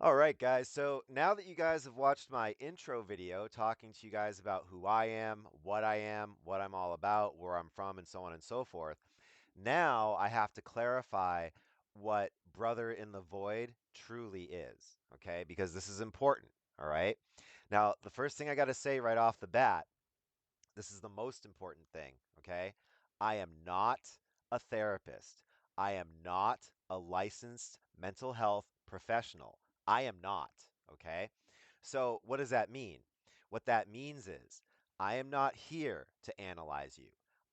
All right, guys. So now that you guys have watched my intro video talking to you guys about who I am, what I'm all about, where I'm from, and so on and so forth, now I have to clarify what Brother in the Void truly is, okay? Because this is important, all right? Now, the first thing I got to say right off the bat, this is the most important thing, okay? I am not a therapist. I am not a licensed mental health professional. I am not, okay? So, what does that mean? What that means is I am not here to analyze you.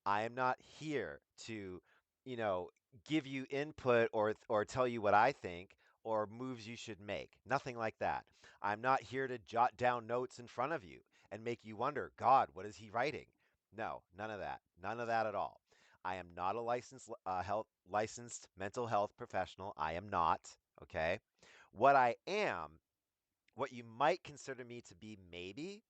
I am not here to, you know, give you input or tell you what I think or moves you should make. Nothing like that. I'm not here to jot down notes in front of you and make you wonder, God, what is he writing? No, none of that. None of that at all. I am not a licensed mental health professional. I am not, okay? What I am, what you might consider me to be maybe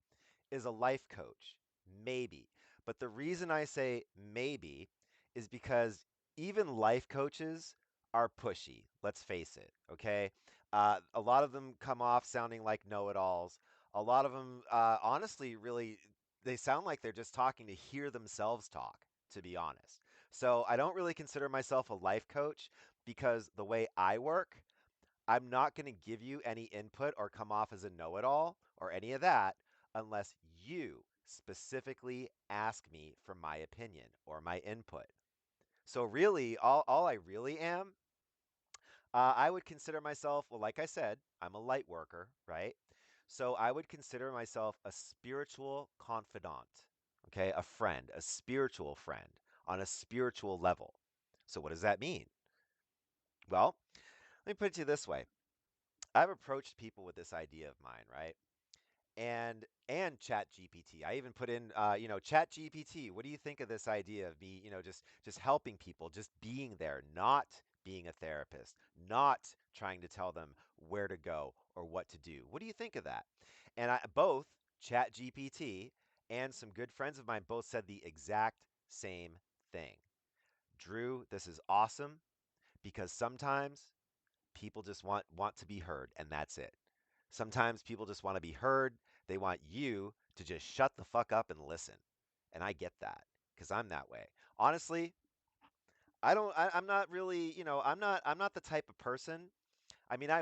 is a life coach. Maybe. But the reason I say maybe is because even life coaches are pushy. Let's face it. Okay. A lot of them come off sounding like know it alls. A lot of them, honestly, really, they sound like they're just talking to hear themselves talk, to be honest. So I don't really consider myself a life coach because the way I work, I'm not going to give you any input or come off as a know it all or any of that unless you specifically ask me for my opinion or my input. So, really, all I really am, I would consider myself, well, like I said, I'm a light worker, right? So, I would consider myself a spiritual confidant, okay? A friend, a spiritual friend on a spiritual level. So, what does that mean? Well, let me put it to you this way. I've approached people with this idea of mine, right? And Chat GPT. I even put in, Chat GPT. What do you think of this idea of me, just helping people, just being there, not being a therapist, not trying to tell them where to go or what to do. What do you think of that? And both Chat GPT and some good friends of mine both said the exact same thing. Drew, this is awesome because sometimes people just want to be heard, and that's it. Sometimes people just want to be heard. They want you to just shut the fuck up and listen. And I get that because I'm that way. Honestly, I'm not really, I'm not the type of person. I mean, I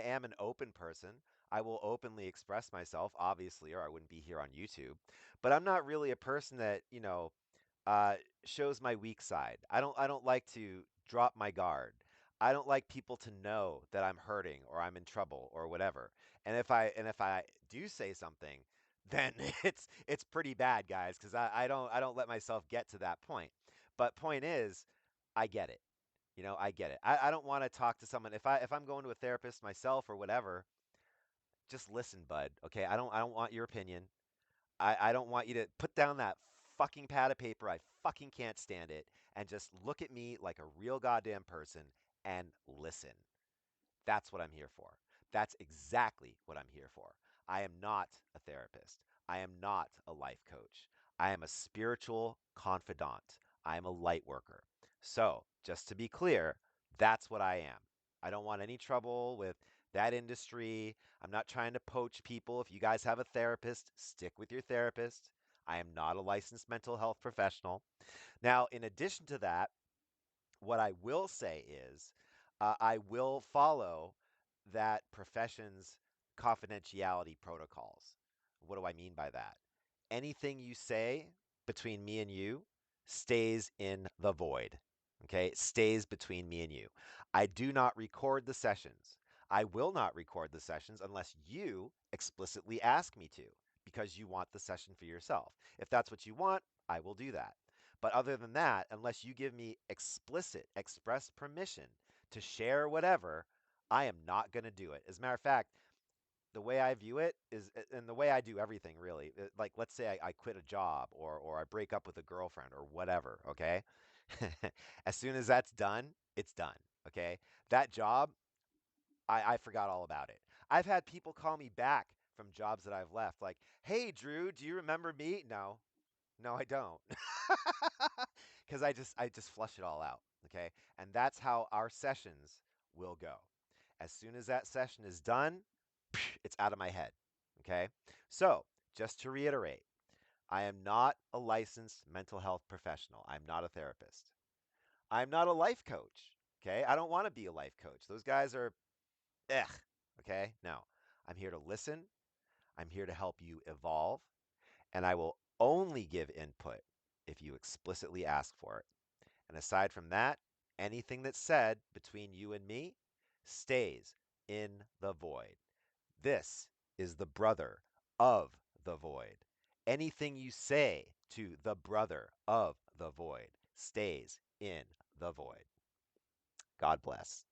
am an open person. I will openly express myself, obviously, or I wouldn't be here on YouTube. But I'm not really a person that, uh, shows my weak side. I don't like to drop my guard. I don't like people to know that I'm hurting or I'm in trouble or whatever. And if I do say something, then it's pretty bad, guys, because I don't let myself get to that point. But point is, I get it. I get it. I don't want to talk to someone if I'm going to a therapist myself or whatever, just listen, bud. Okay. I don't want your opinion. I don't want you to put down that fucking pad of paper. I fucking can't stand it. And just look at me like a real goddamn person and listen. That's what I'm here for. That's exactly what I'm here for. I am not a therapist. I am not a life coach. I am a spiritual confidant. I am a light worker. So, just to be clear, that's what I am. I don't want any trouble with that industry. I'm not trying to poach people. If you guys have a therapist, stick with your therapist. I am not a licensed mental health professional. Now, in addition to that, what I will say is I will follow that profession's confidentiality protocols. What do I mean by that? Anything you say between me and you stays in the void. Okay, it stays between me and you. I do not record the sessions. I will not record the sessions unless you explicitly ask me to because you want the session for yourself. If that's what you want, I will do that. But other than that, unless you give me explicit, express permission to share whatever, I am not going to do it. As a matter of fact, the way I view it is, and the way I do everything really, like let's say I quit a job or I break up with a girlfriend or whatever, okay? As soon as that's done, it's done, okay? That job, I forgot all about it. I've had people call me back from jobs that I've left, like, hey, Drew, do you remember me? No, no, I don't. Because I just flush it all out, okay? And that's how our sessions will go. As soon as that session is done, it's out of my head. Okay? So, just to reiterate, I am not a licensed mental health professional. I'm not a therapist. I'm not a life coach. Okay? I don't want to be a life coach. Those guys are, ugh. Okay? No. I'm here to listen. I'm here to help you evolve. And I will only give input if you explicitly ask for it. And aside from that, anything that's said between you and me stays in the void. This is the brother of the void. Anything you say to the brother of the void stays in the void. God bless.